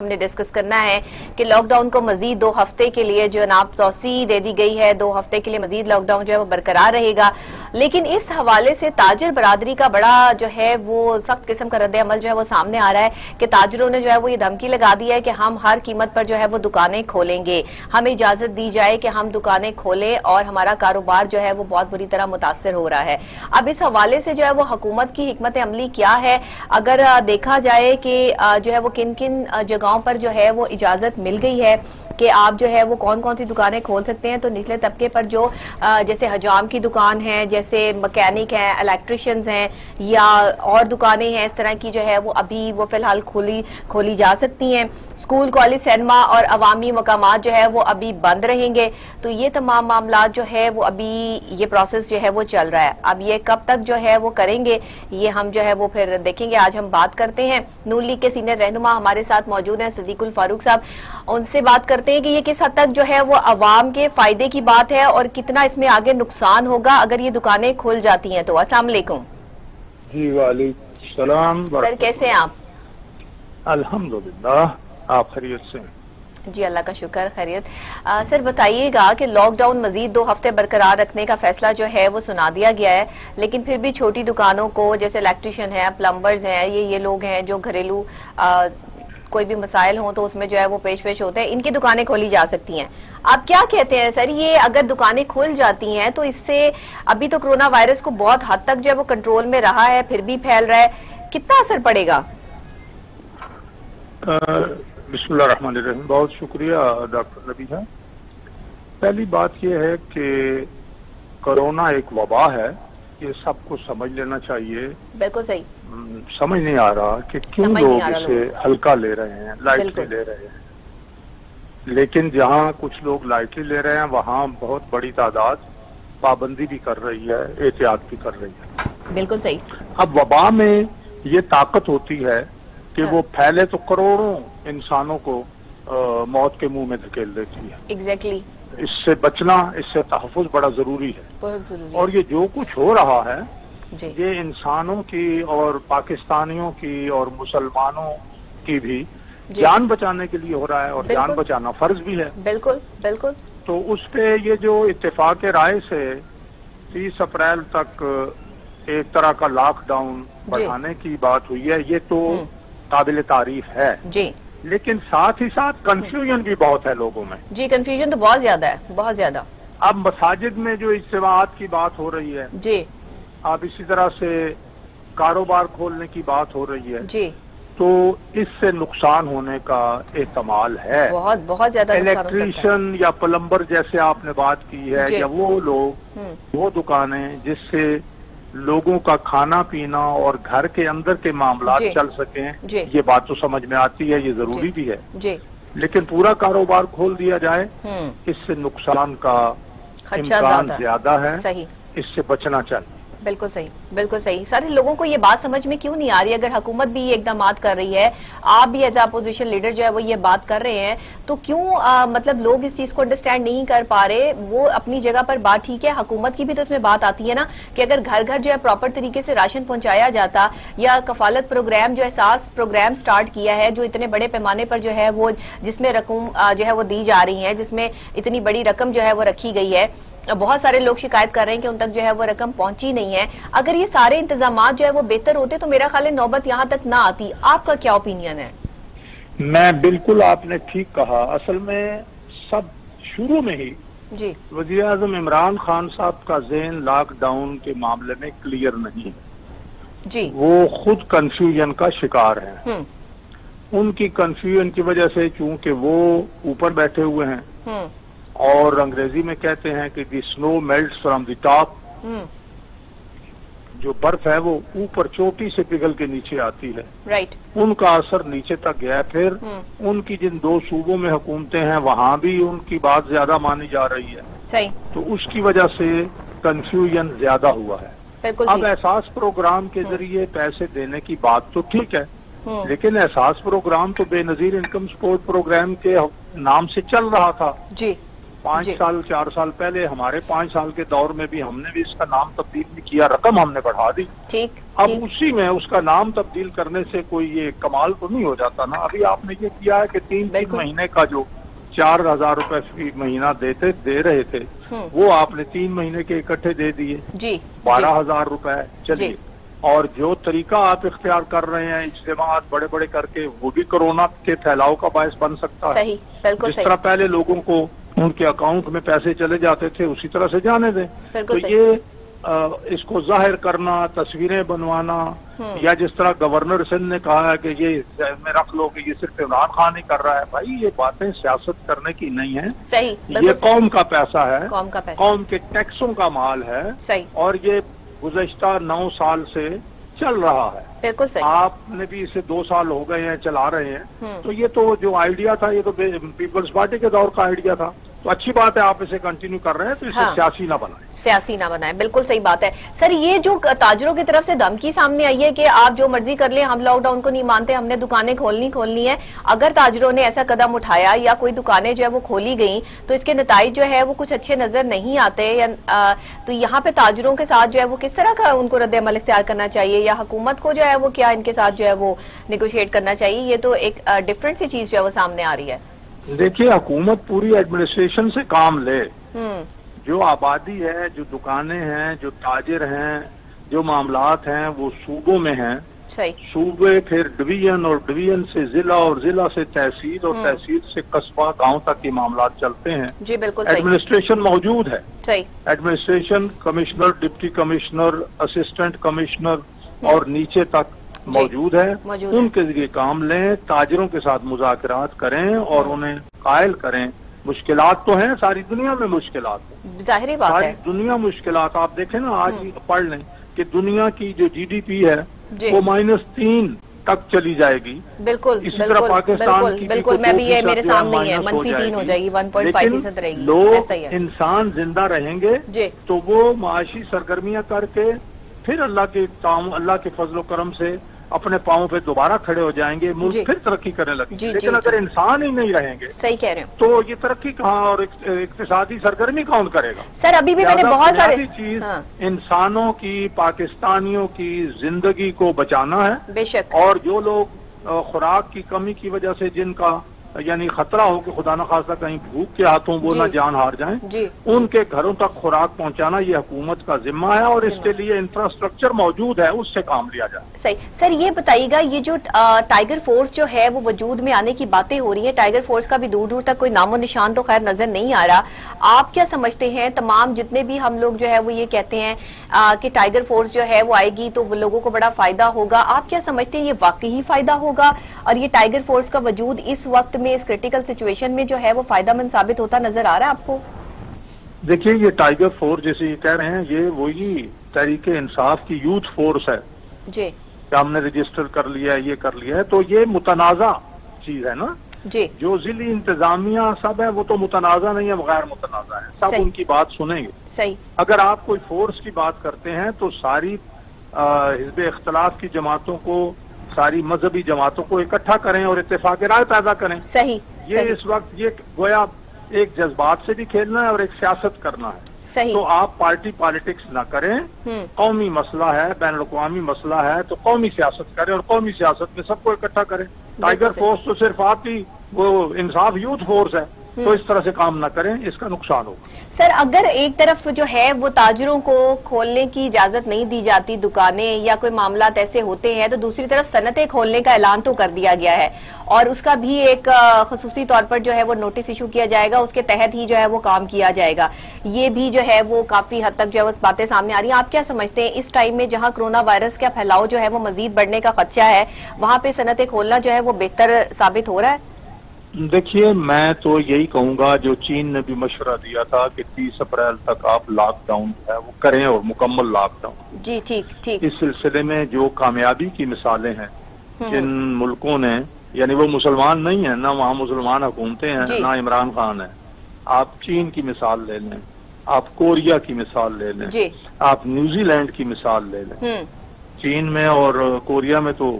हमने डिस्कस करना है कि लॉकडाउन को मजीद 2 हफ्ते के लिए जो है ना तौसी दे दी गई है। 2 हफ्ते के लिए मजीद लॉकडाउन जो है वो बरकरार रहेगा, लेकिन इस हवाले से ताजिर बरादरी का बड़ा जो है वो सख्त किस्म का रद्द अमल जो है वो सामने आ रहा है कि ताजरों ने जो है वो ये धमकी लगा दी है कि हम हर कीमत पर जो है वो दुकानें खोलेंगे, हमें इजाजत दी जाए कि हम दुकानें खोलें और हमारा कारोबार जो है वो बहुत बुरी तरह मुतासर हो रहा है। अब इस हवाले से जो है वो हुकूमत की हिकमत अमली क्या है, अगर देखा जाए कि जो है वो किन किन जगहों पर जो है वो इजाजत मिल गई है कि आप जो है वो कौन कौन सी दुकानें खोल सकते हैं, तो निचले तबके पर जो जैसे हजाम की दुकान है, जैसे मैकेनिक हैं, इलेक्ट्रिशियंस हैं या और दुकानें हैं, इस तरह की जो है वो अभी वो फिलहाल खोली जा सकती हैं। स्कूल, कॉलेज, सिनेमा और अवामी मकामात जो है वो अभी बंद रहेंगे। तो ये तमाम मामला जो है वो अभी ये प्रोसेस जो है वो चल रहा है। अब ये कब तक जो है वो करेंगे ये हम जो है वो फिर देखेंगे। आज हम बात करते हैं नून लीग के सीनियर रहनुमा हमारे साथ मौजूद हैं सिद्दीकुल फारूक साहब, उनसे बात करते हैं कि ये किस हद तक जो है वो अवाम के फायदे की बात है और कितना इसमें आगे नुकसान होगा अगर ये दुकानें खुल जाती हैं तो। अस्सलाम वालेकुम। जी वालेकुम सलाम। सर कैसे हैं आप? अल्हम्दुलिल्लाह, आप खैरियत से? जी अल्लाह का शुक्र, खैरियत। सर बताइएगा कि लॉकडाउन मजीद 2 हफ्ते बरकरार रखने का फैसला जो है वो सुना दिया गया है, लेकिन फिर भी छोटी दुकानों को जैसे इलेक्ट्रिशियन है, प्लम्बर्स हैं, ये लोग हैं जो घरेलू कोई भी मसाइल हो तो उसमें जो है वो पेश होते हैं, इनकी दुकानें खोली जा सकती हैं। आप क्या कहते हैं सर, ये अगर दुकानें खुल जाती हैं तो इससे अभी तो कोरोना वायरस को बहुत हद तक जो है वो कंट्रोल में रहा है, फिर भी फैल रहा है, कितना असर पड़ेगा? बिस्मिल्लाहिर्रहमानिर्रहीम। बहुत शुक्रिया डॉक्टर नबीहा। पहली बात यह है कि कोरोना एक वबा है, ये सबको समझ लेना चाहिए। बिल्कुल सही। समझ नहीं आ रहा कि क्यों लोग इसे हल्का ले रहे हैं, लाइटली ले रहे हैं। लेकिन जहाँ कुछ लोग लाइटली ले रहे हैं वहाँ बहुत बड़ी तादाद पाबंदी भी कर रही है, एहतियात भी कर रही है। बिल्कुल सही। अब वबा में ये ताकत होती है कि वो फैले तो करोड़ों इंसानों को मौत के मुंह में धकेल देती है। एग्जैक्टली। इससे बचना, इससे तहफ़्फ़ुज़ बड़ा जरूरी है। बहुत जरूरी। और ये जो कुछ हो रहा है जी। ये इंसानों की और पाकिस्तानियों की और मुसलमानों की भी जान बचाने के लिए हो रहा है, और जान बचाना फर्ज भी है। बिल्कुल बिल्कुल। तो उस पे ये जो इत्तेफाक राय से 30 अप्रैल तक एक तरह का लॉकडाउन बढ़ाने की बात हुई है, ये तो काबिल तारीफ है जी। लेकिन साथ ही साथ कंफ्यूजन भी बहुत है लोगों में। जी कंफ्यूजन तो बहुत ज्यादा है, बहुत ज्यादा। अब मसाजिद में जो इज्तिमाआत की बात हो रही है जी, अब इसी तरह से कारोबार खोलने की बात हो रही है जी, तो इससे नुकसान होने का एहतमाल है। बहुत बहुत ज्यादा। इलेक्ट्रीशियन या प्लम्बर जैसे आपने बात की है, या वो लोग, वो दुकानें जिससे लोगों का खाना पीना और घर के अंदर के मामला चल सकें, ये बात तो समझ में आती है, ये जरूरी भी है जी। लेकिन पूरा कारोबार खोल दिया जाए इससे नुकसान का इम्कान ज्यादा है, सही। इससे बचना चाहिए। बिल्कुल सही, बिल्कुल सही। सारे लोगों को ये बात समझ में क्यों नहीं आ रही? अगर हुकूमत भी ये इकदामात कर रही है, आप भी एज अपोजिशन लीडर जो है वो ये बात कर रहे हैं, तो क्यों मतलब लोग इस चीज को अंडरस्टैंड नहीं कर पा रहे? वो अपनी जगह पर बात ठीक है, हुकूमत की भी तो इसमें बात आती है ना कि अगर घर घर जो है प्रॉपर तरीके से राशन पहुंचाया जाता, या कफालत प्रोग्राम जो एहसास प्रोग्राम स्टार्ट किया है जो इतने बड़े पैमाने पर जो है वो जिसमें रकम जो है वो दी जा रही है, जिसमें इतनी बड़ी रकम जो है वो रखी गई है, बहुत सारे लोग शिकायत कर रहे हैं कि उन तक जो है वो रकम पहुंची नहीं है। अगर ये सारे इंतजामात जो है वो बेहतर होते तो मेरा ख्याल है नौबत यहाँ तक ना आती। आपका क्या ओपिनियन है? मैं बिल्कुल, आपने ठीक कहा। असल में सब शुरू में ही जी वज़ीर आज़म इमरान खान साहब का ज़हन लॉकडाउन के मामले में क्लियर नहीं है जी। वो खुद कंफ्यूजन का शिकार है। उनकी कंफ्यूजन की वजह से, चूंकि वो ऊपर बैठे हुए हैं और अंग्रेजी में कहते हैं कि the snow melts from the top, जो बर्फ है वो ऊपर चोटी से पिघल के नीचे आती है, राइट। उनका असर नीचे तक गया। फिर उनकी जिन 2 सूबों में हुकूमतें हैं वहां भी उनकी बात ज्यादा मानी जा रही है, सही। तो उसकी वजह से कंफ्यूजन ज्यादा हुआ है। अब एहसास प्रोग्राम के जरिए पैसे देने की बात तो ठीक है, लेकिन एहसास प्रोग्राम तो बेनजीर इनकम सपोर्ट प्रोग्राम के नाम से चल रहा था जी। 5 साल 4 साल पहले हमारे 5 साल के दौर में भी हमने भी इसका नाम तब्दील नहीं किया, रकम हमने बढ़ा दी। ठीक। अब उसी में उसका नाम तब्दील करने से कोई ये कमाल तो नहीं हो जाता ना। अभी आपने ये किया है कि 3 महीने का जो 4,000 रुपए फी महीना दे रहे थे, वो आपने 3 महीने के इकट्ठे दे दिए जी, 12,000 रुपए। चलिए, और जो तरीका आप इख्तियार कर रहे हैं इज्तिमात बड़े बड़े करके, वो भी कोरोना के फैलाव का बायस बन सकता है। सही, बिल्कुल जिस तरह पहले लोगों को उनके अकाउंट में पैसे चले जाते थे उसी तरह से जाने दें। तो ये इसको जाहिर करना, तस्वीरें बनवाना, या जिस तरह गवर्नर सिंध ने कहा है कि ये में रख लो कि ये सिर्फ इमरान खान ही कर रहा है, भाई ये बातें सियासत करने की नहीं है। सही, ये कौम का पैसा है, कौम के टैक्सों का माल है। सही। और ये गुज़श्ता 9 साल से चल रहा है। बिल्कुल सही। आपने भी इसे 2 साल हो गए हैं चला रहे हैं, तो ये तो जो आइडिया था ये तो पीपल्स पार्टी के दौर का आइडिया था। तो अच्छी बात है आप इसे कंटिन्यू कर रहे हैं, तो इसे सियासी ना बनाएं। सियासी ना बनाएं, बिल्कुल सही बात है। सर, ये जो ताजरों की तरफ से धमकी सामने आई है कि आप जो मर्जी कर लें, हम लॉकडाउन को नहीं मानते, हमने दुकानें खोलनी है। अगर ताजरों ने ऐसा कदम उठाया या कोई दुकानें जो है वो खोली गई, तो इसके नताइज जो है वो कुछ अच्छे नजर नहीं आते। या तो यहाँ पे ताजरों के साथ जो है वो किस तरह का उनको रद्द-ए-अमल इख्तियार करना चाहिए, या हुकूमत को जो है वो क्या इनके साथ जो है वो निगोशिएट करना चाहिए? ये तो एक डिफरेंट सी चीज जो है वो सामने आ रही है। देखिए, हुकूमत पूरी एडमिनिस्ट्रेशन से काम ले। जो आबादी है, जो दुकानें हैं, जो ताजिर हैं, जो मामलात हैं, वो सूबों में हैं। सही। सूबे फिर डिवीजन, और डिवीजन से जिला, और जिला से तहसील, और तहसील से कस्बा, गांव तक के मामलात चलते हैं। जी बिल्कुल। एडमिनिस्ट्रेशन मौजूद है। सही। Administration, commissioner, deputy commissioner, assistant commissioner और नीचे तक मौजूद है। उनके जरिए काम लें, ताजिरों के साथ मुज़ाकरात करें और उन्हें कायल करें। मुश्किलात तो हैं, सारी दुनिया में मुश्किलात हैं, जाहिर बात है। सारी दुनिया मुश्किलात। आप देखें ना, आज पढ़ लें कि दुनिया की जो GDP है वो -3 तक चली जाएगी। बिल्कुल। इसी तरह पाकिस्तान की बिल्कुल, मैं भी ये मेरे सामने ही है, -3 हो जाएगी, 1.5% रहेगी। लोग, इंसान जिंदा रहेंगे तो वो माशी सरगर्मियां करके फिर अल्लाह के फजलो करम से अपने पाँव पे दोबारा खड़े हो जाएंगे, मुल्क फिर तरक्की करने लगेंगे। लेकिन अगर इंसान ही नहीं रहेंगे, सही कह रहे हो, तो ये तरक्की कहाँ और इक्तिसादी सरगर्मी कौन करेगा? सर, अभी भी मैंने बहुत सारी चीज इंसानों की, पाकिस्तानियों की जिंदगी को बचाना है। बेशक। और जो लोग खुराक की कमी की वजह से जिनका यानी खतरा हो कि खुदा न खास्ता कहीं भूख के हाथों वो ना जान हार जाएं, उनके घरों तक खुराक पहुंचाना ये हुकूमत का जिम्मा है। और इसके लिए इंफ्रास्ट्रक्चर मौजूद है, उससे काम लिया जाए। सही। सर, ये बताइएगा, ये जो टाइगर फोर्स जो है वो वजूद में आने की बातें हो रही है, टाइगर फोर्स का भी दूर दूर तक कोई नामो निशान तो खैर नजर नहीं आ रहा। आप क्या समझते हैं, तमाम जितने भी हम लोग जो है वो ये कहते हैं कि टाइगर फोर्स जो है वो आएगी तो लोगों को बड़ा फायदा होगा, आप क्या समझते हैं ये वाकई फायदा होगा? और ये टाइगर फोर्स का वजूद इस वक्त में, इस क्रिटिकल सिचुएशन में जो है वो फायदामंद साबित होता नजर आ रहा है आपको? देखिए, ये टाइगर फोर्स जैसे ये कह रहे हैं, ये वही तहरीके इंसाफ की यूथ फोर्स है जी, कि हमने रजिस्टर कर लिया है, ये कर लिया है। तो ये मुतनाज़ा चीज है ना जी। जो जिली इंतजामिया सब है वो तो मुतनाज़ा नहीं है, गैर मुतनाज़ा है, सब उनकी बात सुनेंगे। सही। अगर आप कोई फोर्स की बात करते हैं तो सारी हिज़्ब इख्तिलाफ की जमातों को, सारी मजहबी जमातों को इकट्ठा करें और इत्तेफाक राय पैदा करें। सही। ये इस वक्त ये गोया एक जज्बात से भी खेलना है और एक सियासत करना है। सही। तो आप पार्टी पॉलिटिक्स ना करें, कौमी मसला है, बैन अवी मसला है, तो कौमी सियासत करें और कौमी सियासत में सबको इकट्ठा करें। टाइगर फोर्स तो सिर्फ आपकी वो इंसाफ यूथ फोर्स है, तो इस तरह से काम ना करें, इसका नुकसान होगा। सर, अगर एक तरफ जो है वो ताजिरों को खोलने की इजाजत नहीं दी जाती, दुकानें या कोई मामलात ऐसे होते हैं, तो दूसरी तरफ सनतें खोलने का ऐलान तो कर दिया गया है और उसका भी एक खसूसी तौर पर जो है वो नोटिस इशू किया जाएगा, उसके तहत ही जो है वो काम किया जाएगा। ये भी जो है वो काफी हद तक जो है वो बातें सामने आ रही हैं। आप क्या समझते हैं, इस टाइम में जहां कोरोना वायरस का फैलाव जो है वो मजीद बढ़ने का खदशा है, वहां पे सनतें खोलना जो है वो बेहतर साबित हो रहा है? देखिए, मैं तो यही कहूंगा, जो चीन ने भी मशवरा दिया था कि 30 अप्रैल तक आप लॉकडाउन है वो करें और मुकम्मल लॉकडाउन। जी, ठीक ठीक। इस सिलसिले में जो कामयाबी की मिसालें हैं जिन मुल्कों ने, यानी वो मुसलमान नहीं है ना, वहाँ मुसलमान हुकूमतें हैं ना इमरान खान है। आप चीन की मिसाल ले लें, आप कोरिया की मिसाल ले लें, आप न्यूजीलैंड की मिसाल ले लें। चीन में और कोरिया में तो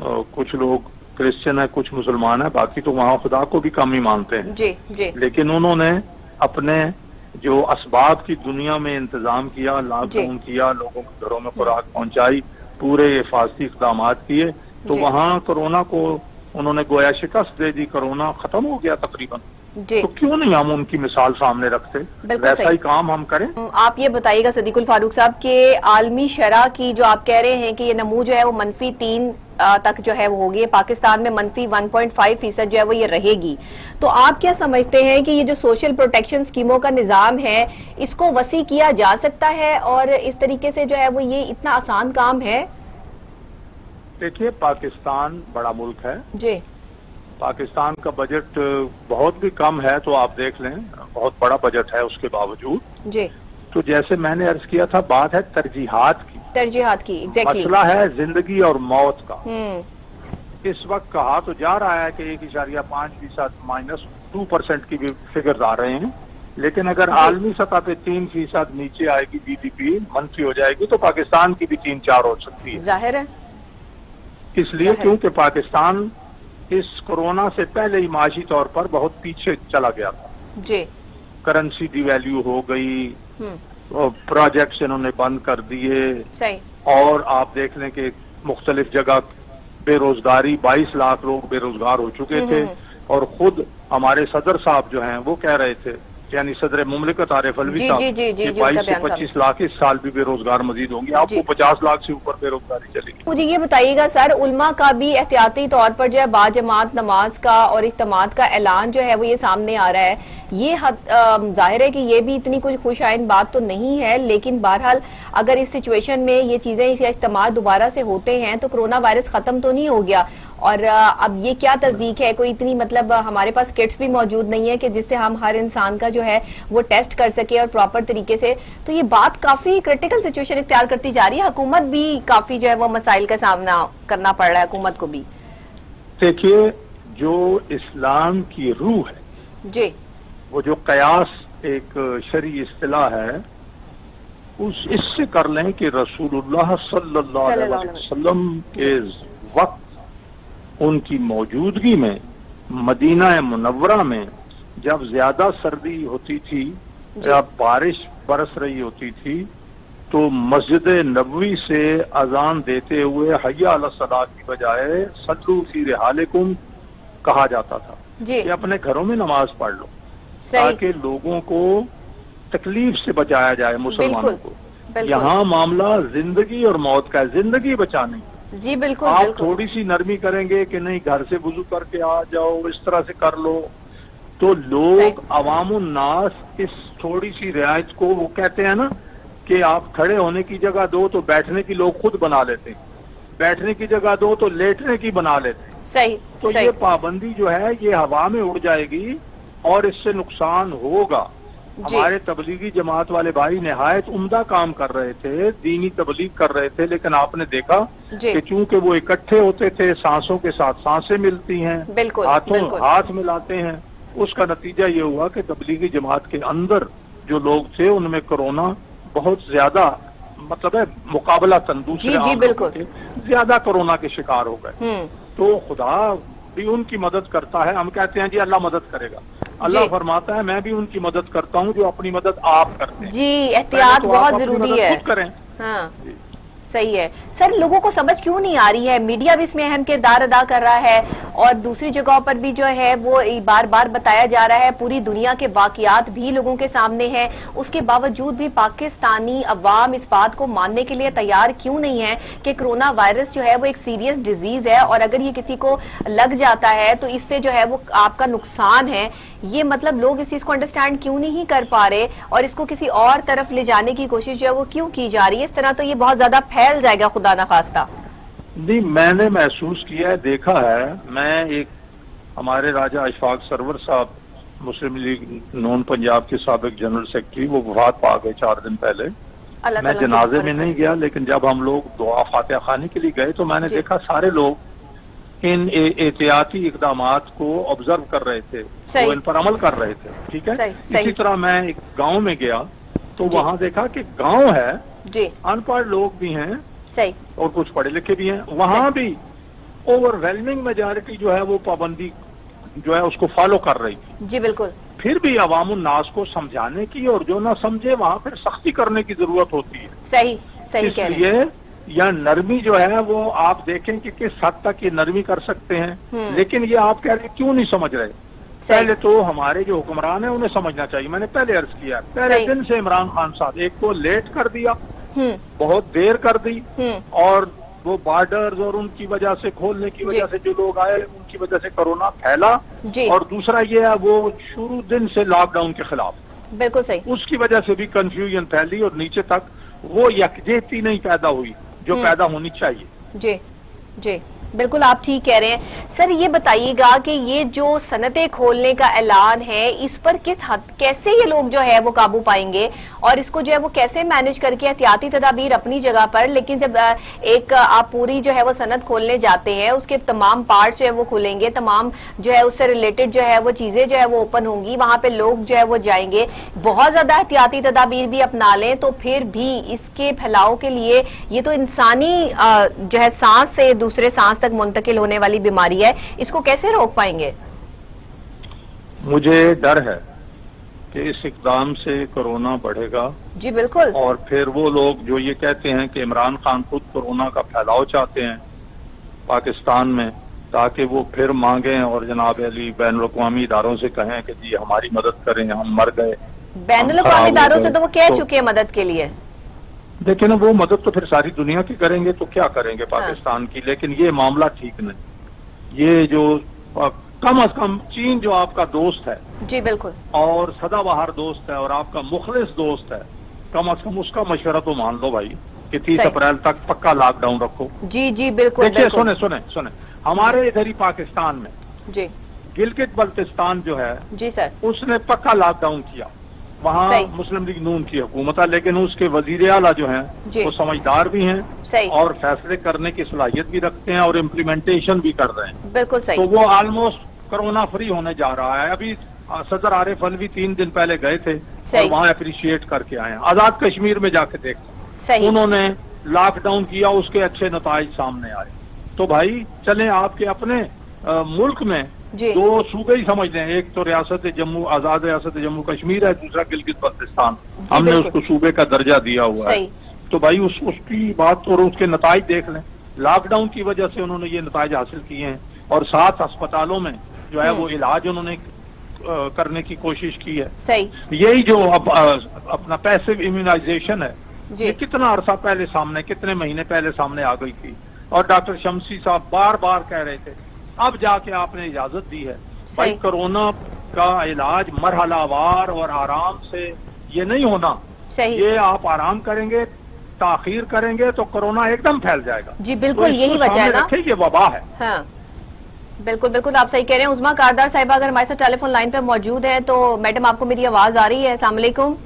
कुछ लोग क्रिश्चियन है, कुछ मुसलमान है, बाकी तो वहाँ खुदा को भी कम ही मानते हैं। जी जी। लेकिन उन्होंने اپنے جو اسباب کی دنیا میں انتظام کیا، لاک ڈاؤن کیا، لوگوں کے گھروں میں خوراک پہنچائی، پورے حفاظتی اقدامات کیے، تو وہاں کورونا کو انہوں نے گویا شکست دے دی، کورونا ختم ہو گیا تقریباً۔ تو کیوں نہیں ہم ان کی مثال سامنے رکھتے، ویسا ہی کام ہم کریں۔ آپ یہ بتائیے گا صدیق الفاروق صاحب کہ عالمی شرح کی جو آپ کہہ رہے ہیں کہ یہ نمو جو ہے وہ -3 تک جو ہے وہ ہوگی، پاکستان میں -1.5% جو ہے وہ یہ رہے گی، تو آپ کیا سمجھتے ہیں کہ یہ جو سوشل پروٹیکشن اسکیموں کا نظام ہے اس کو وسیع کیا جا سکتا ہے، اور اس طریقے سے جو ہے وہ یہ اتنا آسان کام ہے؟ دیکھیے، پاکستان بڑا ملک ہے جی، پاکستان کا بجٹ بہت بھی کم ہے، تو آپ دیکھ لیں بہت بڑا بجٹ ہے اس کے باوجود۔ جی، تو جیسے میں نے عرض کیا تھا، بات ہے ترجیحات کی، ایگزیکٹلی مسئلہ ہے زندگی اور موت کا۔ اس وقت کہا تو جا رہا ہے کہ 1.5% -2% کی بھی فگرز آ رہے ہیں، لیکن اگر عالمی سطح پہ 3% نیچے آئے گی، جی ڈی پی منفی ہو جائے گی، تو پاکستان کی بھی 3-4 ہو سکتی ہے۔ ظاہر ہے، اس لیے کیونکہ پاکستان اس کورونا سے پہلے ہی معاشی طور پر بہت پیچھے چلا گیا تھا۔ جی، کرنسی ڈی ویلیو ہو گئی، پروجیکٹس انہوں نے بند کر دیے، اور آپ دیکھ لیں کہ مختلف جگہ بے روزگاری، 22 لاکھ لوگ بے روزگار ہو چکے تھے، اور خود ہمارے صدر صاحب جو ہیں وہ کہہ رہے تھے، یعنی صدر مملکت عارف الوی صاحب، کہ 22 سے 25 لاکھ اس سال بھی بے روزگار مزید ہوں گے، آپ کو 50 لاکھ سے اوپر بے روزگاری چلے گی۔ مجھے یہ بتائیے گا سر، علماء کا بھی احتیاطی طور پر جو ہے باجماعت نماز کا اور اجتماعات کا اعلان جو ہے وہ یہ سامنے آ رہا ہے، یہ ظاہر ہے کہ یہ بھی اتنی کوئی خوش آئند بات تو نہیں ہے، لیکن بہرحال اگر اس سچویشن میں یہ چیزیں، اس اجتماعات دوبارہ سے ہوتے ہیں تو کرونا وائرس ختم تو نہیں ہو گیا، اور اب یہ کیا تصدیق ہے، کوئی اتنی مطلب ہمارے پاس کٹس بھی موجود نہیں ہے کہ جس سے ہم ہر انسان کا جو ہے وہ ٹیسٹ کر سکے اور پراپر طریقے سے، تو یہ بات کافی کرٹیکل سچویشن اختیار کرتی جا رہی ہے، حکومت بھی کافی جو ہے وہ مسائل کا سامنا کرنا پڑ رہا ہے حکومت کو بھی۔ دیکھیے، جو اسلام کی روح ہے، جی، وہ جو قیاس ایک شرعی اصطلاح ہے، اس سے کر لیں کہ رسول اللہ صلی اللہ علیہ وسلم کے وقت ان کی موجودگی میں مدینہ منورہ میں جب زیادہ سردی ہوتی تھی یا بارش برس رہی ہوتی تھی، تو مسجد نبوی سے اذان دیتے ہوئے حی علی الصلاۃ کی بجائے صلوا فی رحالکم کہا جاتا تھا کہ اپنے گھروں میں نماز پڑھ لو، تاکہ لوگوں کو تکلیف سے بچایا جائے، مسلمانوں کو۔ یہاں معاملہ زندگی اور موت کا ہے، زندگی بچانے کی۔ جی بالکل، آپ تھوڑی سی نرمی کریں گے کہ نہیں گھر سے وضو کر کے آ جاؤ، اس طرح سے کر لو، تو لوگ عوام الناس اس تھوڑی سی رعایت کو، وہ کہتے ہیں نا کہ آپ کھڑے ہونے کی جگہ دو تو بیٹھنے کی لوگ خود بنا لیتے ہیں، بیٹھنے کی جگہ دو تو لیٹنے کی بنا لیتے ہیں۔ صحیح، تو یہ پابندی جو ہے یہ ہوا میں اڑ جائے گی اور اس سے نقصان ہوگا۔ ہمارے تبلیغی جماعت والے بھائی نہایت عمدہ کام کر رہے تھے، دینی تبلیغ کر رہے تھے، لیکن آپ نے دیکھا کہ چونکہ وہ اکٹھے ہوتے تھے، سانسوں کے ساتھ سانسیں ملتی ہیں، ہاتھوں ہاتھ ملاتے ہیں، اس کا نتیجہ یہ ہوا کہ تبلیغی جماعت کے اندر جو لوگ تھے ان میں کورونا بہت زیادہ، مطلب ہے مقابلہ دوسرے عام لوگوں کے زیادہ کورونا کے شکار ہو گئے۔ تو خدا بھی ان کی مدد کرتا ہے، ہم کہتے ہیں جی اللہ مدد کرے گا، اللہ فرماتا ہے میں بھی ان کی مدد کرتا ہوں جو اپنی مدد آپ کرتے ہیں۔ جی، احتیاط بہت ضروری ہے، خود کریں۔ ہاں صحیح ہے سر، لوگوں کو سمجھ کیوں نہیں آ رہی ہے؟ میڈیا بھی اس میں اہم کردار ادا کر رہا ہے، اور دوسری جگہوں پر بھی جو ہے وہ بار بار بتایا جا رہا ہے، پوری دنیا کے واقعات بھی لوگوں کے سامنے ہیں، اس کے باوجود بھی پاکستانی عوام اس بات کو ماننے کے لیے تیار کیوں نہیں ہے کہ کرونا وائرس جو ہے وہ ایک سیریس ڈیزیز ہے، اور اگر یہ کسی کو لگ جاتا ہے تو اس سے جو ہے وہ آپ کا نقصان ہے، یہ مطلب لوگ اس چیز کو انڈرسٹینڈ کیوں نہیں کر پا رہے، اور اس کو کسی اور طرف لے جانے کی کوشش جو ہے وہ کیوں کی جا رہی ہے؟ اس طرح تو یہ بہت زیادہ پھیل جائے گا خدا نخواستہ۔ نہیں، میں نے محسوس کیا ہے، دیکھا ہے، میں ایک ہمارے راجہ اشفاق سرور صاحب مسلم لیگ نون پنجاب کے سابق جنرل سیکرٹری، وہ وفات پا گئے 4 دن پہلے، میں جنازے میں نہیں گیا، لیکن جب ہم لوگ دعا فاتحہ خانے کے لیے گئے تو میں نے دیکھا سارے لوگ ان احتیاطی اقدامات کو آبزرو کر رہے تھے، وہ ان پر عمل کر رہے تھے، ٹھیک ہے۔ اسی طرح میں ایک گاؤں میں گیا تو وہاں دیکھا کہ گاؤں ہے، ان پڑھ لوگ بھی ہیں اور کچھ پڑھے لکھے بھی ہیں، وہاں بھی اوور ویلمنگ میجارٹی جو ہے وہ پابندی जो है उसको फॉलो कर रही थी। जी बिल्कुल। फिर भी अवाम उन्नास को समझाने की और जो ना समझे वहां फिर सख्ती करने की जरूरत होती है। सही सही कह रहे हैं। इसलिए यह नरमी जो है वो आप देखें कि किस हद तक ये नरमी कर सकते हैं, लेकिन ये आप कह रहे क्यों नहीं समझ रहे। पहले तो हमारे जो हुक्मरान है उन्हें समझना चाहिए। मैंने पहले अर्ज किया, पहले दिन से इमरान खान साहब एक तो लेट कर दिया, बहुत देर कर दी, और वो बॉर्डर्स और उनकी वजह से खोलने की वजह से जो लोग आए उनकी वजह से कोरोना फैला, और दूसरा ये है वो शुरू दिन से लॉकडाउन के खिलाफ, बिल्कुल सही, उसकी वजह से भी कंफ्यूजन फैली और नीचे तक वो यकजहती नहीं पैदा हुई जो पैदा होनी चाहिए। जी जी बिल्कुल आप ठीक कह रहे हैं। सर ये बताइएगा कि ये जो सनतें खोलने का ऐलान है इस पर किस हद कैसे ये लोग जो है वो काबू पाएंगे और इसको जो है वो कैसे मैनेज करके, एहतियाती तदाबीर अपनी जगह पर, लेकिन जब एक आप पूरी जो है वो सनत खोलने जाते हैं उसके तमाम पार्ट्स जो है वो खुलेंगे, तमाम जो है उससे रिलेटेड जो है वो चीजें जो है वो ओपन होंगी, वहां पे लोग जो है वो जाएंगे, बहुत ज्यादा एहतियाती तदाबीर भी अपना लें तो फिर भी इसके फैलाव के लिए ये तो इंसानी जो है सांस से दूसरे सांस तक मुंतकिल होने वाली बीमारी है, इसको कैसे रोक पाएंगे? मुझे डर है कि इस इक़दाम से कोरोना बढ़ेगा। जी बिल्कुल। और फिर वो लोग जो ये कहते हैं कि इमरान खान खुद कोरोना का फैलाव चाहते हैं पाकिस्तान में, ताकि वो फिर मांगें और जनाब अली बैनुल अक़वामी इदारों से कहें कि जी हमारी मदद करें, हम मर गए। बैनुल अक़वामी इदारों से तो वो कह चुके हैं मदद के लिए। देखिए ना, वो मदद तो फिर सारी दुनिया की करेंगे तो क्या करेंगे पाकिस्तान की, लेकिन ये मामला ठीक नहीं। ये जो कम अज कम चीन जो आपका दोस्त है, जी बिल्कुल, और सदाबहार दोस्त है और आपका मुखलिस दोस्त है, कम अज कम उसका मशवरा तो मान लो भाई कि 30 अप्रैल तक पक्का लॉकडाउन रखो। जी जी बिल्कुल। देखिए सुने हमारे इधर ही पाकिस्तान में जी गिलगित बल्तिस्तान जो है, जी सर, उसने पक्का लॉकडाउन किया। वहाँ मुस्लिम लीग नून की हुकूमत है, लेकिन उसके वजीर आला जो हैं वो समझदार भी हैं और फैसले करने की सलाहियत भी रखते हैं और इम्प्लीमेंटेशन भी कर रहे हैं। बिल्कुल सही। तो वो ऑलमोस्ट कोरोना फ्री होने जा रहा है। अभी सदर आरिफ अलवी 3 दिन पहले गए थे और वहाँ अप्रिशिएट करके आए हैं। आजाद कश्मीर में जाके देख, उन्होंने लॉकडाउन किया, उसके अच्छे नताइज सामने आए। तो भाई चले आपके अपने मुल्क में दो सूबे ही समझ लें, एक तो रियासत जम्मू, आजाद रियासत जम्मू कश्मीर है, दूसरा गिलगित बल्तिस्तान, हमने उसको सूबे का दर्जा दिया हुआ है। तो भाई उसकी बात और उसके नताइज देख लें। लॉकडाउन की वजह से उन्होंने ये नताइज हासिल किए हैं और 7 अस्पतालों में जो है वो इलाज उन्होंने करने की कोशिश की है। यही जो अब अपना पैसिव इम्यूनाइजेशन है, ये कितना अरसा पहले सामने, कितने महीने पहले सामने आ गई थी और डॉक्टर शमसी साहब बार बार कह रहे थे, अब जाके आपने इजाजत दी है। भाई कोरोना का इलाज मरहलावार और आराम से ये नहीं होना, ये आप आराम करेंगे, ताखीर करेंगे तो कोरोना एकदम फैल जाएगा। जी बिल्कुल, तो यही वजह है ना, ये वबा है। हाँ बिल्कुल बिल्कुल आप सही कह रहे हैं। उस्मा कारदार साहिबा अगर हमारे साथ टेलीफोन लाइन पे मौजूद है तो मैडम आपको मेरी आवाज आ रही है? अस्सलाम वालेकुम।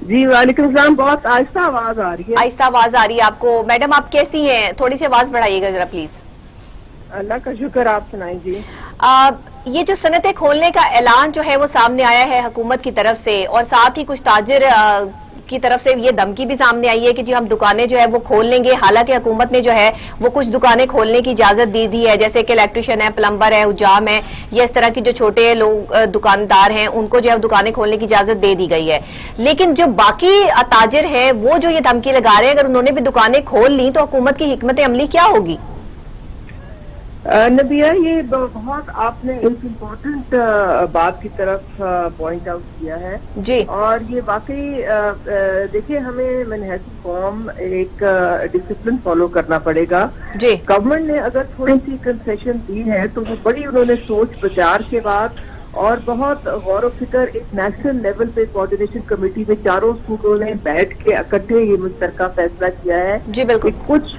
जी वालेकुम सलाम, बहुत आहिस्ता आवाज आ रही है। आहिस्ता आवाज आ रही है आपको। मैडम आप कैसी हैं? थोड़ी सी आवाज बढ़ाइएगा जरा प्लीज। अल्लाह का शुक्र, आप सुनाएं जी। ये जो सनतें खोलने का ऐलान जो है वो सामने आया है हुकूमत की तरफ से और साथ ही कुछ ताजिर की तरफ से ये धमकी भी सामने आई है कि जी हम दुकानें जो है वो खोल लेंगे। हालांकि हुकूमत ने जो है वो कुछ दुकानें खोलने की इजाजत दे दी है, जैसे कि इलेक्ट्रिशियन है, प्लम्बर है, हुजाम है, ये इस तरह की जो छोटे लोग दुकानदार हैं उनको जो है दुकानें खोलने की इजाजत दे दी गई है। लेकिन जो बाकी ताजिर है वो जो ये धमकी लगा रहे हैं अगर उन्होंने भी दुकानें खोल ली तो हुकूमत की हिकमत अमली क्या होगी? नबिया, ये बहुत आपने एक इम्पोर्टेंट बात की तरफ पॉइंट आउट किया है जी, और ये वाकई देखिए हमें मनहसी कौम एक डिसिप्लिन फॉलो करना पड़ेगा जी। गवर्नमेंट ने अगर थोड़ी सी कंसेशन दी है तो वो बड़ी उन्होंने सोच विचार के बाद और बहुत गौर व फिक्र एक नेशनल लेवल पे कोऑर्डिनेशन कमेटी में चारों सूबों ने बैठ के इकट्ठे ये मुश्तरका फैसला किया है जी। बिल्कुल, कुछ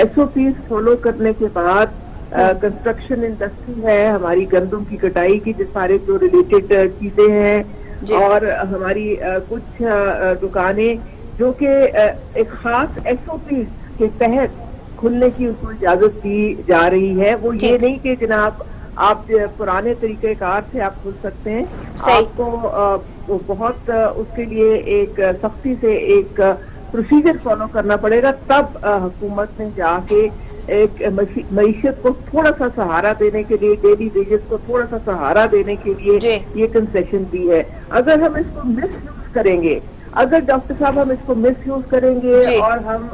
SOP फॉलो करने के बाद कंस्ट्रक्शन इंडस्ट्री है, हमारी गंदम की कटाई की जो सारे जो रिलेटेड चीजें हैं और हमारी कुछ दुकानें जो कि एक खास SOP के तहत खुलने की उसको इजाजत दी जा रही है। वो ये नहीं कि जनाब आप पुराने तरीकेकार से आप खुल सकते हैं, आपको बहुत उसके लिए एक सख्ती से एक प्रोसीजर फॉलो करना पड़ेगा, तब हुकूमत ने जाके ایک معیشت کو تھوڑا سا سہارا دینے کے لیے، ڈیلی ویجز کو تھوڑا سا سہارا دینے کے لیے یہ کنسیشن دی ہے. اگر ہم اس کو مس یوز کریں گے، اگر ڈاکٹر صاحب ہم اس کو مس یوز کریں گے اور ہم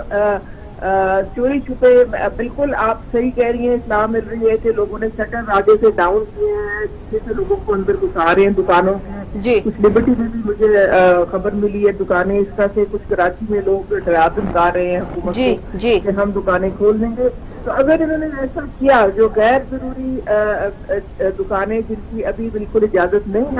چوری چھپے، بالکل آپ صحیح کہہ رہی ہیں، اطلاع مل رہی ہے کہ لوگوں نے شٹر آگے سے ڈاؤن کیے ہیں، جس سے لوگوں کو اندر گھسا رہے ہیں دکانوں میں. کچھ لبرٹی میں بھی مجھے خبر ملی ہے دکانیں اس طرح سے، کچھ کراچی میں لوگ ڈرا دھمکا رہے ہیں حکومت کو کہ ہم دکانیں کھول دیں گے. تو اگر انہوں نے ایسا کیا، جو غیر ضروری دکانیں جن کی ابھی بالکل اجازت نہیں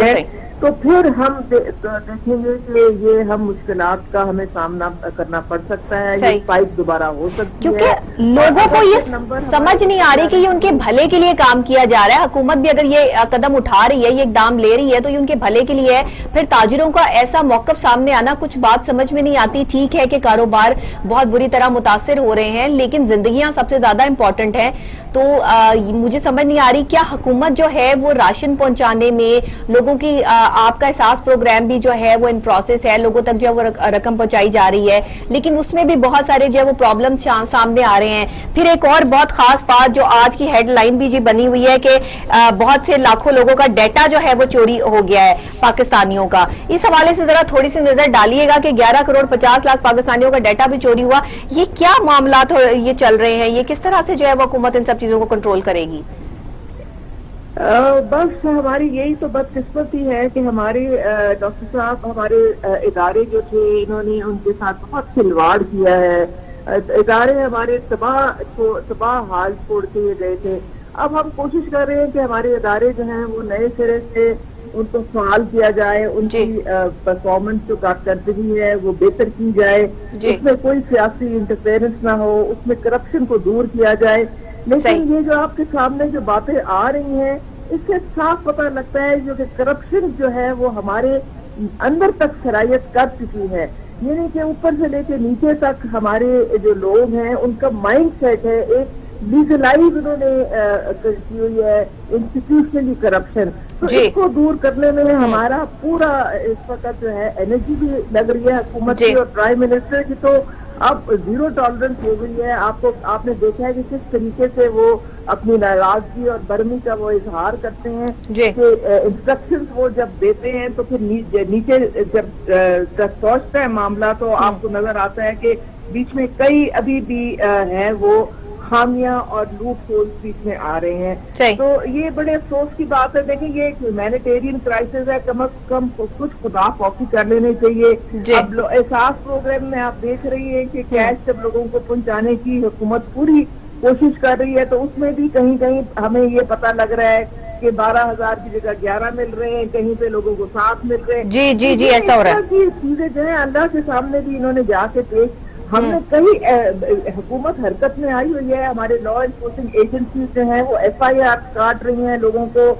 ہے، تو پھر ہم دیکھیں گے کہ یہ ہم مشکلات کا ہمیں سامنا کرنا پڑ سکتا ہے، یہ فائٹ دوبارہ ہو سکتی ہے. کیونکہ لوگوں کو یہ سمجھ نہیں آ رہی کہ یہ ان کے بھلے کے لیے کام کیا جا رہا ہے. حکومت بھی اگر یہ قدم اٹھا رہی ہے، یہ اقدام لے رہی ہے، تو یہ ان کے بھلے کے لیے ہے. پھر تاجروں کا ایسا موقف سامنے آنا، کچھ بات سمجھ میں نہیں آتی. ٹھیک ہے کہ کاروبار بہت بری طرح متاثر ہو رہے ہیں، لیکن زندگیاں سب سے زیادہ امپورٹنٹ ہیں. تو مجھے سمجھ نہیں آ رہی کیا حکومت جو ہے وہ راشن پہنچانے میں لوگوں کی، آپ کا احساس پروگرام بھی جو ہے وہ ان پروسیس ہے، لوگوں تک جو ہے وہ رقم پہنچائی جا رہی ہے، لیکن اس میں بھی بہت سارے جو ہے وہ پرابلمز سامنے آ رہے ہیں. پھر ایک اور بہت خاص بات جو آج کی ہیڈ لائن بھی بنی ہوئی ہے کہ بہت سے لاکھوں لوگوں کا ڈیٹا جو ہے وہ چوری ہو گیا ہے پاکستانیوں کا. اس حوالے سے ذرا تھوڑی سی نظر ڈالیے گا کہ 11 کروڑ 50 لاکھ پاکستانیوں کا ڈیٹا بھی چوری ہوا. یہ کیا معاملات یہ چل رہے ہیں؟ یہ کس طرح سے جو ہے وہ حکومت ان سب چیزوں کو کنٹرول کرے گی؟ بس ہماری یہی تو بدقسمتی ہے کہ ہمارے ڈاکٹر صاحب، ہمارے ادارے جو تھے، انہوں نے ان کے ساتھ بہت کھلواڑ کیا ہے. ادارے ہمارے تباہ حال چھوڑ کے گئے تھے. اب ہم کوشش کر رہے ہیں کہ ہمارے ادارے جو ہیں وہ نئے سرے سے ان کو فعال کیا جائے، ان کی پرفارمنس جو کارکردگی ہے وہ بہتر کی جائے، اس میں کوئی سیاسی انٹرفیئرنس نہ ہو، اس میں کرپشن کو دور کیا جائے. لیکن یہ جو آپ کے سامنے جو باتیں آ رہی ہیں، اس سے صاف پتہ لگتا ہے جو کہ کرپشن جو ہے وہ ہمارے اندر تک سرایت کر چکی ہے. یعنی کہ اوپر سے لے کے نیچے تک ہمارے جو لوگ ہیں ان کا مائنڈ سیٹ ہے ایک لیگلائز انہوں نے کی ہوئی ہے انسٹیٹیوشنلی کرپشن. تو اس کو دور کرنے میں ہمارا پورا اس وقت جو ہے انرجی بھی لگ رہی ہے حکومت کی اور پرائم منسٹر کی. تو اب زیرو ٹالرنس ہو گئی ہے. آپ نے دیکھا ہے کہ کس طریقے سے وہ اپنی ناراضگی اور برہمی کا وہ اظہار کرتے ہیں کہ انسٹرکشنز وہ جب دیتے ہیں تو پھر نیچے جب پہنچتا ہے معاملہ تو آپ کو نظر آتا ہے کہ بیچ میں کئی ابھی بھی ہیں وہ خامیاں اور لوپ ہولز بیچ میں آ رہے ہیں. تو یہ بڑے افسوس کی بات ہے. دیکھیں یہ ایک ہیومینیٹیرین کرائسس ہے، کم از کم کچھ خدا خوفی کر لینے چاہیے. اب احساس پروگرام میں آپ دیکھ رہی ہیں کہ کیش جب لوگوں کو پہنچانے کی حکومت پوری کوشش کر رہی ہے، تو اس میں بھی کہیں کہیں ہمیں یہ پتہ لگ رہا ہے کہ 12,000 کی جگہ 11 مل رہے ہیں، کہیں پہ لوگوں کو 7 مل رہے ہیں. جی ایسا ہو رہا ہے. چیزیں جو ہیں اللہ کے سامنے بھی انہوں نے جا کے پیش، ہم نے کئی حکومت حرکت میں آئی ہوئی ہے. ہمارے لا انفورسنگ ایجنسیز جو ہیں وہ FIR کاٹ رہی ہیں، لوگوں کو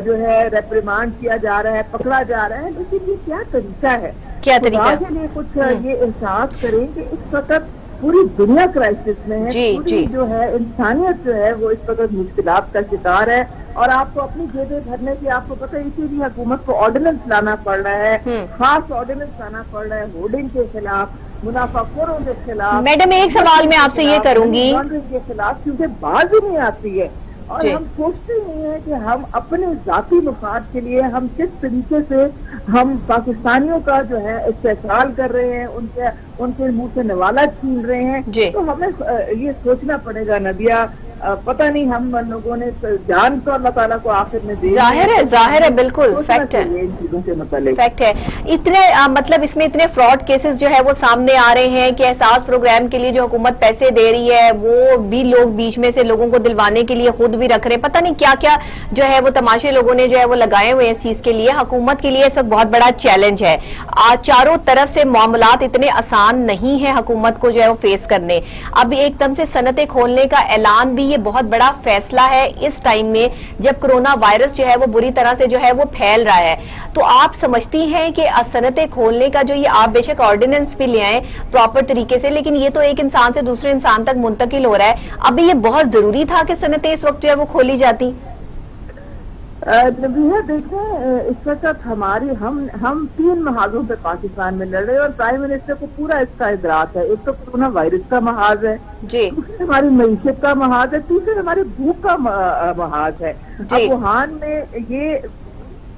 جو ہے ریپریمانڈ کیا جا رہا ہے، پکڑا جا رہا ہے. لیکن یہ کیا طریقہ ہے؟ خدا کے لیے کچھ یہ احساس کریں کہ اس وقت پوری دنیا کرائسس میں ہے، پوری جو ہے انسانیت جو ہے وہ اس وقت مشکلات کا شکار ہے. اور آپ کو اپنی جیبیں بھرنے کی آپ کو پتہ ہے اسی لیے حکومت کو آرڈیننس لانا پڑ رہا ہے، خاص آرڈیننس لانا پڑ رہا ہے ہولڈنگ کے خلاف، منافع خوروں کے خلاف. میڈم ایک سوال میں آپ سے یہ کروں گی کے خلاف، کیونکہ باز ہی نہیں آتی ہے. اور ہم سوچتے نہیں ہیں کہ ہم اپنے ذاتی مفاد کے لیے ہم کس طریقے سے ہم پاکستانیوں کا جو ہے استحصال کر رہے ہیں، ان کے منہ سے نوالا چھین رہے ہیں. تو ہمیں یہ سوچنا پڑے گا نبیہ. پتہ نہیں ہم لوگوں نے جان تو اللہ تعالیٰ کو آخر میں دی، ظاہر ہے بالکل فیکٹ ہے، ان چیزوں سے متعلق فیکٹ ہے. اتنے مطلب اس میں اتنے فراڈ کیسز جو ہے وہ سامنے آ رہے ہیں کہ احساس پروگرام کے لیے جو حکومت پیسے دے رہی ہے وہ بھی لوگ بیچ میں سے لوگوں کو دلوانے کے لیے خود بھی رکھ رہے ہیں. پتہ نہیں کیا کیا جو ہے وہ تماشے لوگوں نے جو ہے وہ لگائے ہوئے اس چیز کے لیے. حکومت کے لیے اس وقت بہت بڑا چیلنج ہے. چاروں طرف سے معاملات اتنے آسان نہیں ہیں حکومت کو جو ہے وہ فیس کرنے. اب ایک دم سے صنعتیں کھولنے کا اعلان بھی یہ بہت بڑا فیصلہ ہے اس ٹائم میں جب کرونا وائرس جو ہے وہ بری طرح سے جو ہے وہ پھیل رہا ہے. تو آپ سمجھتی ہیں کہ صنعتیں کھولنے کا جو یہ آپ بے شک آرڈیننس بھی لے آئیں پراپر طریقے سے، لیکن یہ تو ایک انسان سے دوسرے انسان تک منتقل ہو رہا ہے. ابھی یہ بہت ضروری تھا کہ صنعتیں اس وقت جو ہے وہ کھولی جاتی؟ नबीहा देखें, इस वक्त हमारी हम 3 महाजों पे पाकिस्तान में लड़ रहे हैं और प्राइम मिनिस्टर को पूरा इसका इदराक है। एक तो कोरोना वायरस का महाज है, दूसरी हमारी मईशत का महाज है, तीसरी हमारी भूख का महाज है। अब वुहान में ये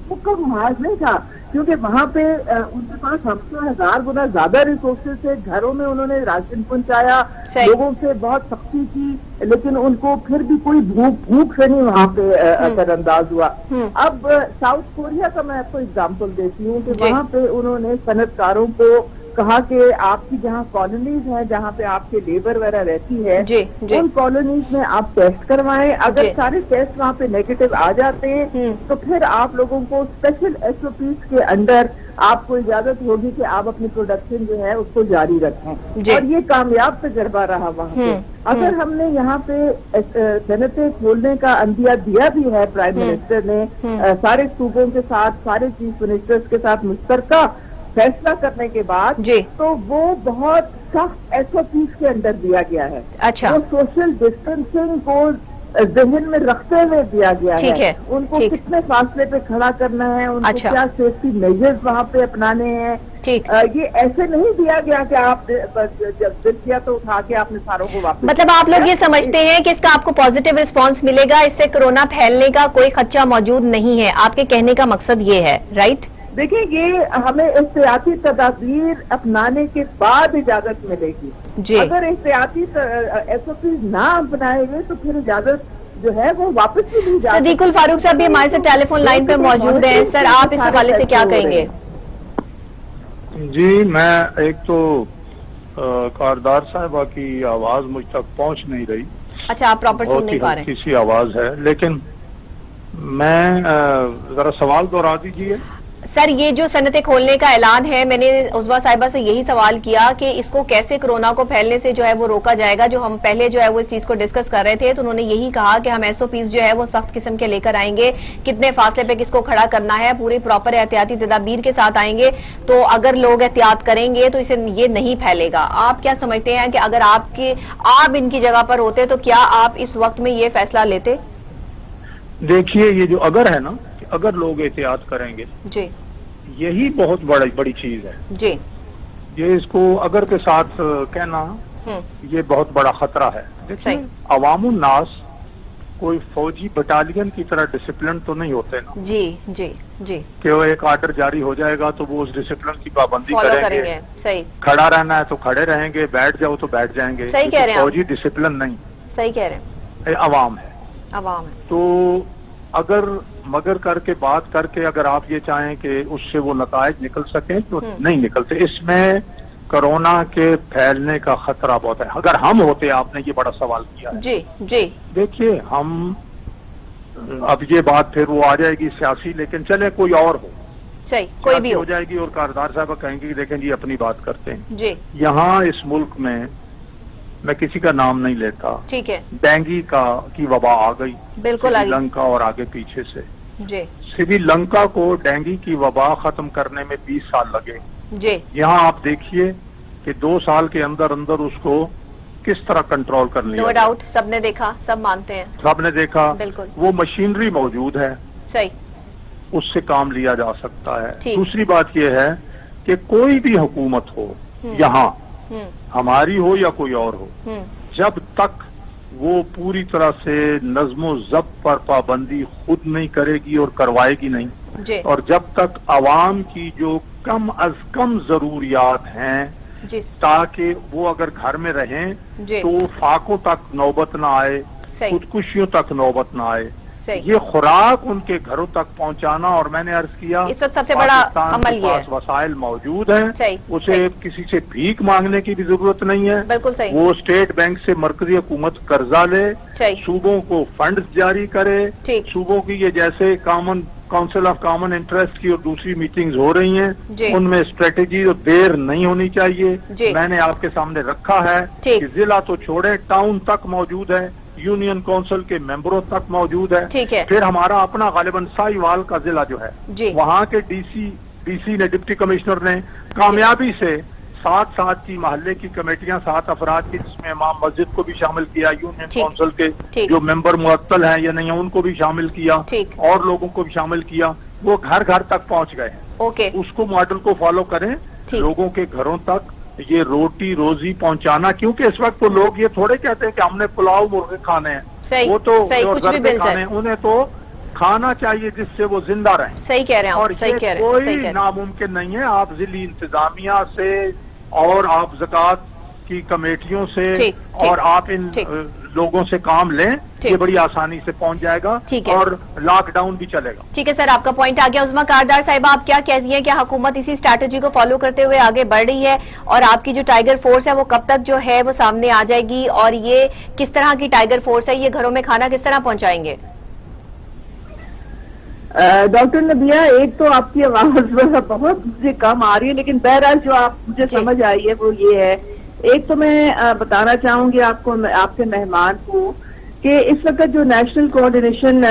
भूख का महाज नहीं था क्योंकि वहाँ पे उनके पास 1000 गुना ज्यादा रिसोर्सेज थे। घरों में उन्होंने राशन पहुंचाया, लोगों से बहुत सख्ती की, लेकिन उनको फिर भी कोई भूख से नहीं वहाँ पे असरअंदाज हुआ। अब साउथ कोरिया का मैं आपको एग्जाम्पल देती हूँ कि वहाँ पे उन्होंने सनतकारों को कहा कि आपकी जहाँ कॉलोनीज हैं, जहाँ पे आपके लेबर वगैरह रहती है, उन कॉलोनीज में आप टेस्ट करवाएं। अगर सारे टेस्ट वहाँ पे नेगेटिव आ जाते हैं तो फिर आप लोगों को स्पेशल SOPs के अंडर आपको इजाजत होगी कि आप अपनी प्रोडक्शन जो है उसको जारी रखें। और ये कामयाब तजर्बा रहा वहाँ पे। अगर हमने यहाँ पे सनतें खोलने का अंदिया दिया भी है, प्राइम मिनिस्टर ने सारे सूबों के साथ, सारे चीफ मिनिस्टर्स के साथ मुश्तरका फैसला करने के बाद, तो वो बहुत सख्त SOPs के अंदर दिया गया है। अच्छा। वो सोशल डिस्टेंसिंग को जहन में रखते हुए दिया गया है। उनको कितने फासले पे खड़ा करना है, उनको क्या सेफ्टी मेजर्स वहाँ पे अपनाने हैं। ये ऐसे नहीं दिया गया कि आप जब दिल किया तो उठा के आपने सारों को वापस। मतलब आप लोग ये समझते हैं कि इसका आपको पॉजिटिव रिस्पांस मिलेगा, इससे कोरोना फैलने का कोई खदशा मौजूद नहीं है, आपके कहने का मकसद ये है, राइट? देखिए, ये हमें एहतियाती तदाबीर अपनाने के बाद इजाजत मिलेगी। अगर एहतियाती SOPs ना अपनाए गए तो फिर इजाजत जो है वो वापस भी नहीं जाती। सदीकुल फारूक साहब भी हमारे साथ टेलीफोन लाइन पे मौजूद हैं। सर, आप इस हवाले से क्या कहेंगे? जी, मैं एक तो कारदार साहिबा की आवाज मुझ तक पहुंच नहीं रही। अच्छा, आप प्रॉपर सुन नहीं पा रहे? किसी आवाज है, लेकिन मैं जरा सवाल दोहरा दीजिए। सर, ये जो सनतें खोलने का ऐलान है, मैंने उस्मा साहिबा से यही सवाल किया कि इसको कैसे कोरोना को फैलने से जो है वो रोका जाएगा। जो हम पहले जो है वो इस चीज को डिस्कस कर रहे थे तो उन्होंने यही कहा कि हम SOPs जो है वो सख्त किस्म के लेकर आएंगे, कितने फासले पे किसको खड़ा करना है, पूरी प्रॉपर एहतियाती तदाबीर के साथ आएंगे। तो अगर लोग एहतियात करेंगे तो इसे ये नहीं फैलेगा। आप क्या समझते हैं कि अगर आप इनकी जगह पर होते तो क्या आप इस वक्त में ये फैसला लेते? देखिए, ये जो अगर है ना, अगर लोग एहतियात करेंगे जी, यही बहुत बड़ी चीज है जी। ये इसको अगर के साथ कहना ये बहुत बड़ा खतरा है। देखिए, अवामुन नास कोई फौजी बटालियन की तरह डिसिप्लिन तो नहीं होते ना जी जी जी, कि वो एक आर्डर जारी हो जाएगा तो वो उस डिसिप्लिन की पाबंदी करेंगे। सही। खड़ा रहना है तो खड़े रहेंगे, बैठ जाओ तो बैठ जाएंगे। सही कह रहे हैं, फौजी डिसिप्लिन नहीं। सही कह रहे हैं, अवाम है। तो अगर मगर करके बात करके अगर आप ये चाहें कि उससे वो नताइज निकल सकें तो नहीं निकलते। इसमें कोरोना के फैलने का खतरा बहुत है। अगर हम होते, आपने ये बड़ा सवाल किया है। जी जी। देखिए, हम अब ये बात फिर वो आ जाएगी सियासी, लेकिन चले कोई और हो, सही, कोई भी हो जाएगी और कारदार साहब कहेंगे कि देखें जी अपनी बात करते हैं जी। यहाँ इस मुल्क में, मैं किसी का नाम नहीं लेता, ठीक है, डेंगू की वबा आ गई, बिल्कुल, श्रीलंका और आगे पीछे से जी। श्रीलंका को डेंगू की वबा खत्म करने में 20 साल लगे जी। यहाँ आप देखिए कि 2 साल के अंदर अंदर उसको किस तरह कंट्रोल कर लिया। नो डाउट, सबने देखा, सब मानते हैं, सबने देखा, बिल्कुल। वो मशीनरी मौजूद है, सही, उससे काम लिया जा सकता है। दूसरी बात यह है कि कोई भी हुकूमत हो यहाँ, हमारी हो या कोई और हो, जब तक वो पूरी तरह से नज़्मो ज़ब्त पर पाबंदी खुद नहीं करेगी और करवाएगी नहीं, और जब तक आवाम की जो कम अज कम जरूरियात हैं, ताकि वो अगर घर में रहें तो फाकों तक नौबत ना आए, खुदकुशियों तक नौबत ना आए, ये खुराक उनके घरों तक पहुंचाना। और मैंने अर्ज किया, इस वक्त सबसे बड़ा अमल ये है, वसाइल मौजूद हैं, उसे किसी से भीख मांगने की भी जरूरत नहीं है। बिल्कुल सही। वो स्टेट बैंक से मरकजी हुकूमत कर्जा ले, सूबों को फंड जारी करे, सूबों की ये जैसे common council of common interest की और दूसरी मीटिंग्स हो रही हैं, उनमें स्ट्रेटेजी और देर नहीं होनी चाहिए। मैंने आपके सामने रखा है कि जिला तो छोड़े, टाउन तक मौजूद है, यूनियन काउंसिल के मेंबरों तक मौजूद है। फिर हमारा अपना गालिबन साहिवाल का जिला जो है, वहाँ के डीसी ने, डिप्टी कमिश्नर ने कामयाबी से सात की महल्ले की कमेटियां 7 अफराद की, जिसमें इमाम मस्जिद को भी शामिल किया, यूनियन काउंसिल के जो मेंबर मुअत्तल हैं या नहीं उनको भी शामिल किया, और लोगों को भी शामिल किया, वो घर घर तक पहुंच गए हैं। उसको मॉडल को फॉलो करें, लोगों के घरों तक ये रोटी रोजी पहुंचाना, क्योंकि इस वक्त तो लोग ये थोड़े कहते हैं कि हमने पुलाव मुर्गे खाने हैं, वो तो खाने, उन्हें तो खाना चाहिए जिससे वो जिंदा रहे। सही कह रहे हैं, और ये कोई नामुमकिन नहीं है। आप जिली इंतजामिया से और आप ज़कात की कमेटियों से और आप इन लोगों से काम लें, ये बड़ी आसानी से पहुंच जाएगा और लॉकडाउन भी चलेगा। ठीक है सर, आपका पॉइंट आ गया। उस्मा कारदार साहिबा, आप क्या कहती हैं, क्या हुकूमत इसी स्ट्रैटेजी को फॉलो करते हुए आगे बढ़ रही है, और आपकी जो टाइगर फोर्स है वो कब तक जो है वो सामने आ जाएगी, और ये किस तरह की टाइगर फोर्स है, ये घरों में खाना किस तरह पहुंचाएंगे? डॉक्टर नबिया, एक तो आपकी आवाज बहुत मुझे कम आ रही है, लेकिन बहरहाल जो आप मुझे समझ आई है वो ये है। एक तो मैं बताना चाहूंगी आपको, आपके मेहमान को, कि इस वक्त जो नेशनल कोऑर्डिनेशन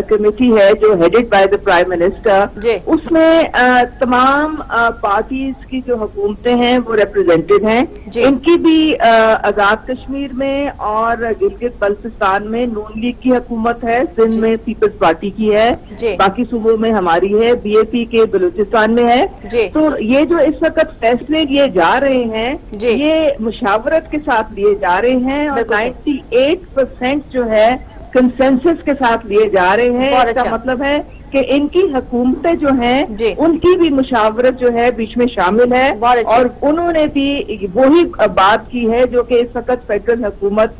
कमेटी है जो headed by the prime minister, उसमें तमाम पार्टीज की जो हुकूमतें हैं वो रिप्रेजेंटेड हैं। इनकी भी आजाद कश्मीर में और गिलगित बल्तिस्तान में नून लीग की हुकूमत है, सिंध में पीपल्स पार्टी की है, बाकी सूबों में हमारी है, बीएपी के बलूचिस्तान में है। तो ये जो इस वक्त फैसले लिए जा रहे हैं ये मुशावरत के साथ लिए जा रहे हैं, और 98% जो है कंसेंसस के साथ लिए जा रहे हैं। इसका मतलब है कि इनकी हुकूमतें जो हैं उनकी भी मुशावरत जो है बीच में शामिल है, और उन्होंने भी वही बात की है जो कि इस वक्त फेडरल हुकूमत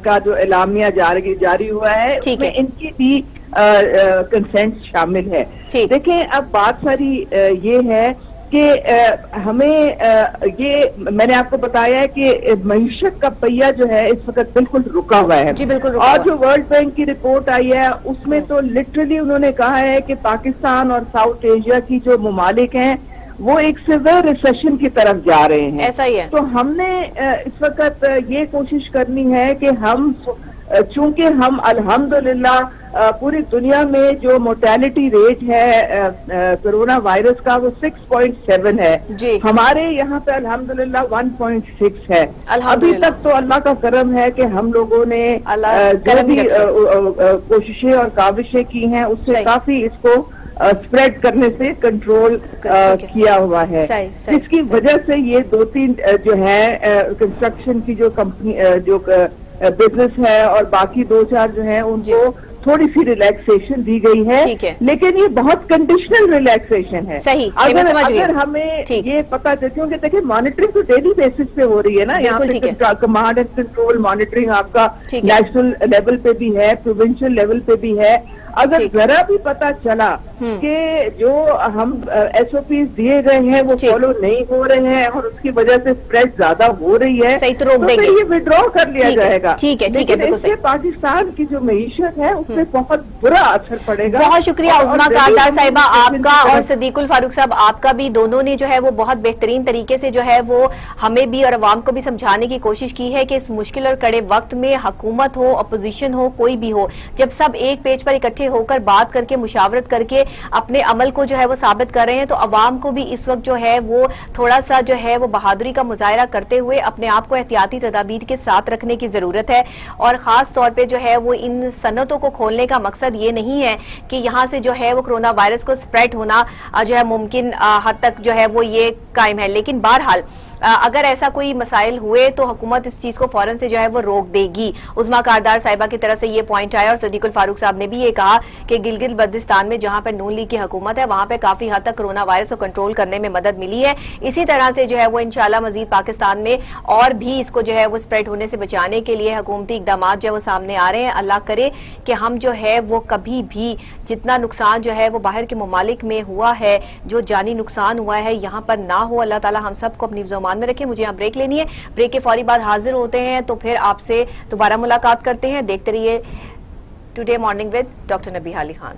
का जो एलामिया जारी हुआ है उसमें इनकी भी कंसेंट शामिल है। देखें, अब बात सारी ये है कि हमें ये मैंने आपको बताया है कि मईशत का पहिया जो है इस वक्त बिल्कुल रुका हुआ है। जी बिल्कुल रुका और जो वर्ल्ड बैंक की रिपोर्ट आई है उसमें तो लिटरली उन्होंने कहा है कि पाकिस्तान और साउथ एशिया की जो ममालिक हैं वो एक सिवियर रिसेशन की तरफ जा रहे हैं। ऐसा ही है। तो हमने इस वक्त ये कोशिश करनी है कि हम, चूंकि हम अल्हम्दुलिल्लाह पूरी दुनिया में जो मोर्टेलिटी रेट है कोरोना वायरस का वो 6.7 है, हमारे यहाँ पे अल्हम्दुलिल्लाह 1.6 है। अभी तक तो अल्लाह का करम है कि हम लोगों ने जो भी कोशिशें और काविशें की हैं उससे काफी इसको स्प्रेड करने से कंट्रोल किया हुआ है, जिसकी वजह से ये 2-3 जो है कंस्ट्रक्शन की जो कंपनी जो बिजनेस है और बाकी 2-4 जो है उनको थोड़ी सी रिलैक्सेशन दी गई है, लेकिन ये बहुत कंडीशनल रिलैक्सेशन है। अगर हमें ये पता चले, क्योंकि देखिए मॉनिटरिंग तो डेली बेसिस पे हो रही है ना, यहाँ पे कमांड एंड कंट्रोल मॉनिटरिंग आपका नेशनल लेवल पे भी है, प्रोविंशियल लेवल पे भी है। अगर जरा भी पता चला कि जो हम SOPs दिए गए हैं वो फॉलो नहीं हो रहे हैं और उसकी वजह से स्प्रेड ज्यादा हो रही है, तो फिर ये विड्रॉ कर लिया जाएगा। ठीक है, लेकिन इससे पाकिस्तान की जो मईशत है उसमें बहुत बुरा असर पड़ेगा। बहुत शुक्रिया उस्मा कारदार साहिबा आपका और सिद्दीकुल फारूक साहब आपका भी, दोनों ने जो है वो बहुत बेहतरीन तरीके से जो है वो हमें भी और अवाम को भी समझाने की कोशिश की है कि इस मुश्किल और कड़े वक्त में हुकूमत हो, अपोजिशन हो, कोई भी हो, जब सब एक पेज पर इकट्ठे होकर बात करके मुशावरत करके अपने अमल को जो है वो साबित कर रहे हैं, तो अवाम को भी इस वक्त जो है वो थोड़ा सा जो है वो बहादुरी का मुजाहरा करते हुए अपने आप को एहतियाती तदाबीर के साथ रखने की जरूरत है। और खास तौर पे जो है वो इन सनतों को खोलने का मकसद ये नहीं है कि यहाँ से जो है वो कोरोना वायरस को स्प्रेड होना जो है मुमकिन हद तक जो है वो ये कायम है, लेकिन बहरहाल अगर ऐसा कोई मसाइल हुए तो हुकूमत इस चीज को फौरन से जो है वो रोक देगी। उस्मा कारदार साहिबा की तरफ से ये पॉइंट आया और सिद्दीकुल फारूक साहब ने भी ये कहा कि गिलगित बल्तिस्तान में जहां पर नून लीग की हुकूमत है वहां पे काफी हद तक कोरोना वायरस को कंट्रोल करने में मदद मिली है। इसी तरह से जो है वो इंशाल्लाह मजीद पाकिस्तान में और भी इसको जो है वो स्प्रेड होने से बचाने के लिए हुकूमती इकदाम जो है वो सामने आ रहे हैं। अल्लाह करे कि हम जो है वो कभी भी जितना नुकसान जो है वो बाहर के ममालिक में हुआ है, जो जानी नुकसान हुआ है, यहाँ पर ना हो। अल्लाह ताला हम सबको अपनी ज़ुबान में रखे। मुझे यहाँ ब्रेक लेनी है, ब्रेक के फौरी बाद हाजिर होते हैं तो फिर आपसे दोबारा मुलाकात करते हैं। देखते रहिए today morning with doctor Nabiha Ali Khan.